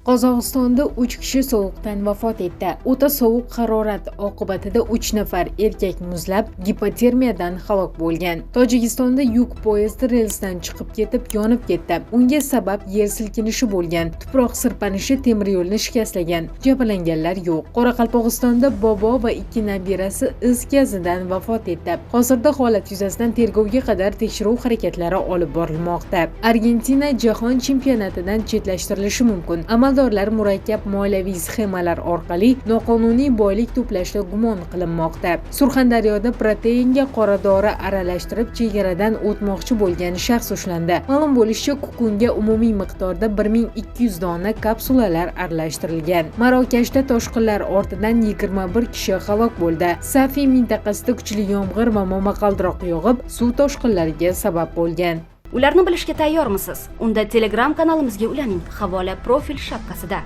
Qozog'istonda 3 kishi sovuqdan vafot etdi. O'ta sovuq harorat oqibatida 3 nafar erkak muzlab, gipotermiyadan halok bo'lgan. Tojikistonda yuk poyezdi relsdan chiqib ketib, yonib ketdi. Unga sabab yer silkinishi bo'lgan. Tuproq sirpanishi temir yo'lni shikastlagan. Jabrlanganlar yo'q. Qoraqalpog'istonda bobo va 2 nabirasi is gazidan vafot etdi. Hozirda holat yuzasidan tergovga qadar tekshiruv harakatlari olib borilmoqda. Argentina jahon chempionatidan chetlashtirilishi mumkin. Amaldorlar murakkab moliyaviy sxemalar orqali noqonuniy boylik to'plashda gumon qilinmoqda. Surxondaryoda proteinga qora dori aralashtirib chegaradan o'tmoqchi bo'lgan shaxs ushlandi. Ma'lum bo'lishicha, kukunga umumiy miqdorda 1200 dona kapsulalar aralashtirilgan. Marokashda toshqinlar ortidan 21 kishi halok bo'ldi. Safi mintaqasida kuchli yomg'ir va momaqaldiroq yog'ib, suv toshqinlariga sabab bo'lgan. Ularni bilishga tayyormisiz? Unda Telegram kanalimizga ulaning. Havola profil shapkasida.